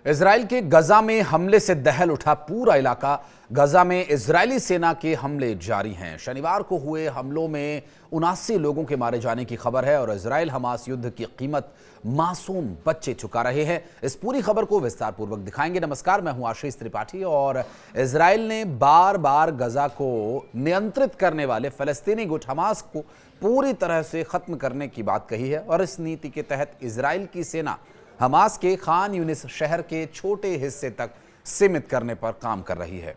Israel के गजा में हमले से दहल उठा पूरा इलाका। गजा में इजरायली सेना के हमले जारी हैं। शनिवार को हुए हमलों में 79 लोगों के मारे जाने की खबर है और इजराइल हमास युद्ध की कीमत मासूम बच्चे चुका रहे हैं। इस पूरी खबर को विस्तार पूर्वक दिखाएंगे। नमस्कार, मैं हूं आशीष त्रिपाठी। और इजराइल ने बार बार गजा को नियंत्रित करने वाले फलस्तीनी गुट हमास को पूरी तरह से खत्म करने की बात कही है और इस नीति के तहत इजराइल की सेना हमास के खान यूनिस शहर के छोटे हिस्से तक सीमित करने पर काम कर रही है।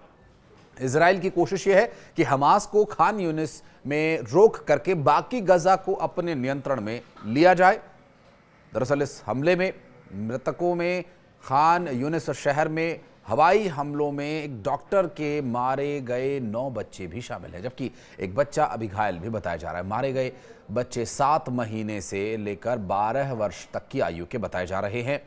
इजराइल की कोशिश यह है कि हमास को खान यूनिस में रोक करके बाकी गजा को अपने नियंत्रण में लिया जाए। दरअसल इस हमले में मृतकों में खान यूनिस शहर में हवाई हमलों में एक डॉक्टर के मारे गए 9 बच्चे भी शामिल हैं, जबकि एक बच्चा अभी घायल भी बताया जा रहा है। मारे गए बच्चे 7 महीने से लेकर 12 वर्ष तक की आयु के बताए जा रहे हैं।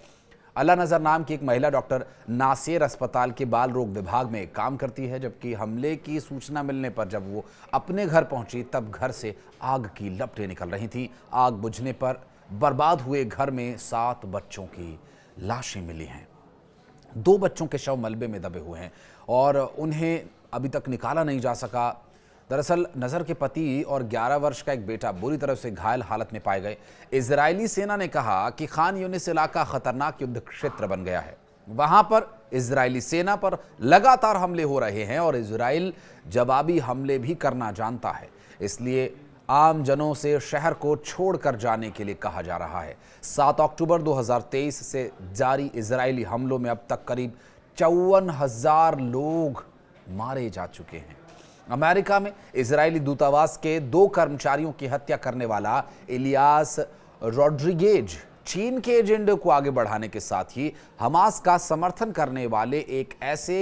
अल्लाह नजर नाम की एक महिला डॉक्टर नासिर अस्पताल के बाल रोग विभाग में काम करती है, जबकि हमले की सूचना मिलने पर जब वो अपने घर पहुंची तब घर से आग की लपटें निकल रही थीं। आग बुझने पर बर्बाद हुए घर में 7 बच्चों की लाशें मिली हैं। 2 बच्चों के शव मलबे में दबे हुए हैं और उन्हें अभी तक निकाला नहीं जा सका। दरअसल नज़र के पति और 11 वर्ष का एक बेटा बुरी तरह से घायल हालत में पाए गए। इजरायली सेना ने कहा कि खान यूनिस इलाका खतरनाक युद्ध क्षेत्र बन गया है। वहां पर इजरायली सेना पर लगातार हमले हो रहे हैं और इजराइल जवाबी हमले भी करना जानता है, इसलिए आम जनों से शहर को छोड़कर जाने के लिए कहा जा रहा है। 7 अक्टूबर 2023 से जारी इजरायली हमलों में अब तक करीब 54,000 लोग मारे जा चुके हैं। अमेरिका में इजरायली दूतावास के 2 कर्मचारियों की हत्या करने वाला इलियास रॉड्रिगेज चीन के एजेंडे को आगे बढ़ाने के साथ ही हमास का समर्थन करने वाले एक ऐसे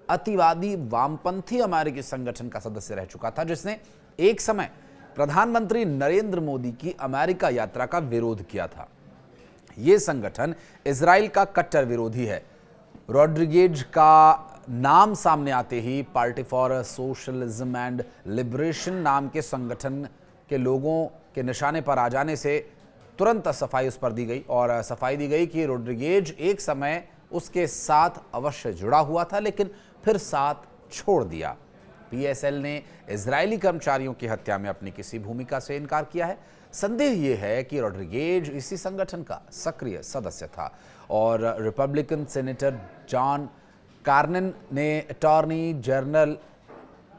अतिवादी वामपंथी अमेरिकी संगठन का सदस्य रह चुका था जिसने एक समय प्रधानमंत्री नरेंद्र मोदी की अमेरिका यात्रा का विरोध किया था। यह संगठन इजराइल का कट्टर विरोधी है। रॉड्रिगेज का नाम सामने आते ही party for socialism and liberation नाम के संगठन के लोगों के निशाने पर आ जाने से तुरंत सफाई उस पर दी गई और सफाई दी गई कि रॉड्रिगेज एक समय उसके साथ अवश्य जुड़ा हुआ था, लेकिन फिर साथ छोड़ दिया। पीएसएल ने इजरायली कर्मचारियों की हत्या में अपनी किसी भूमिका से इनकार किया है। संदेह यह है कि रॉड्रिगेज इसी संगठन का सक्रिय सदस्य था और रिपब्लिकन सेनेटर जॉन कार्नेन ने अटॉर्नी जनरल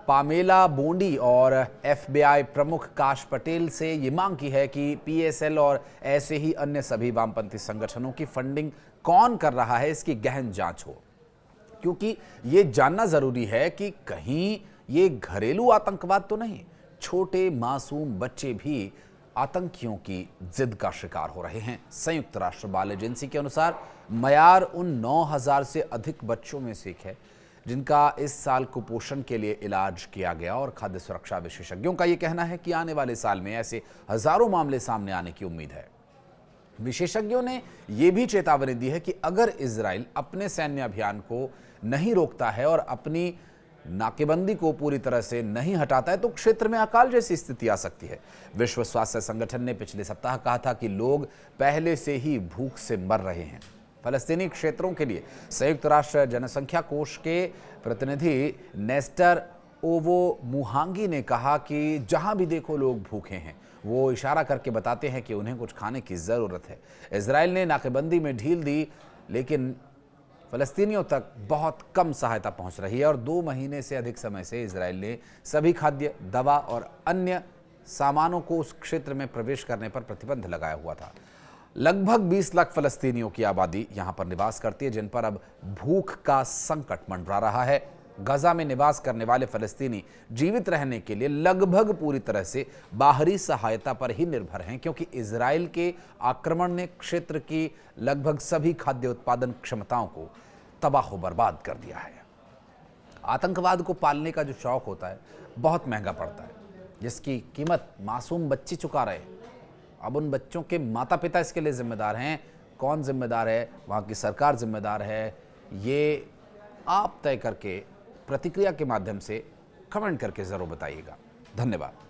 पामेला बोंडी और एफबीआई प्रमुख काश पटेल से ये मांग की है कि पीएसएल और ऐसे ही अन्य सभी वामपंथी संगठनों की फंडिंग कौन कर रहा है इसकी गहन जांच हो, क्योंकि ये जानना जरूरी है कि कहीं ये घरेलू आतंकवाद तो नहीं। छोटे मासूम बच्चे भी आतंकियों की जिद का शिकार हो रहे हैं। संयुक्त राष्ट्र बाल एजेंसी के अनुसार मयार उन 9,000 से अधिक बच्चों में से एक है जिनका इस साल कुपोषण के लिए इलाज किया गया और खाद्य सुरक्षा विशेषज्ञों का यह कहना है कि आने वाले साल में ऐसे हजारों मामले सामने आने की उम्मीद है। विशेषज्ञों ने यह भी चेतावनी दी है कि अगर इजराइल अपने सैन्य अभियान को नहीं रोकता है और अपनी नाकेबंदी को पूरी तरह से नहीं हटाता है तो क्षेत्र में अकाल जैसी स्थिति आ सकती है। विश्व स्वास्थ्य संगठन ने पिछले सप्ताह कहा था कि लोग पहले से ही भूख से मर रहे हैं। फलस्तीनी क्षेत्रों के लिए संयुक्त राष्ट्र जनसंख्या कोष के प्रतिनिधि नेस्टर ओवो मुहांगी ने कहा कि जहां भी देखो लोग भूखे हैं। वो इशारा करके बताते हैं कि उन्हें कुछ खाने की जरूरत है। इजराइल ने नाकेबंदी में ढील दी, लेकिन फलस्तीनियों तक बहुत कम सहायता पहुंच रही है और 2 महीने से अधिक समय से इजराइल ने सभी खाद्य, दवा और अन्य सामानों को उस क्षेत्र में प्रवेश करने पर प्रतिबंध लगाया हुआ था। लगभग 20 लाख फलस्तीनियों की आबादी यहां पर निवास करती है, जिन पर अब भूख का संकट मंडरा रहा है। गजा में निवास करने वाले फलस्तीनी जीवित रहने के लिए लगभग पूरी तरह से बाहरी सहायता पर ही निर्भर हैं, क्योंकि इजराइल के आक्रमण ने क्षेत्र की लगभग सभी खाद्य उत्पादन क्षमताओं को तबाह बर्बाद कर दिया है। आतंकवाद को पालने का जो शौक होता है बहुत महंगा पड़ता है, जिसकी कीमत मासूम बच्चे चुका रहे हैं। अब उन बच्चों के माता पिता इसके लिए जिम्मेदार हैं। कौन जिम्मेदार है? वहाँ की सरकार जिम्मेदार है। ये आप तय करके प्रतिक्रिया के माध्यम से कमेंट करके ज़रूर बताइएगा। धन्यवाद।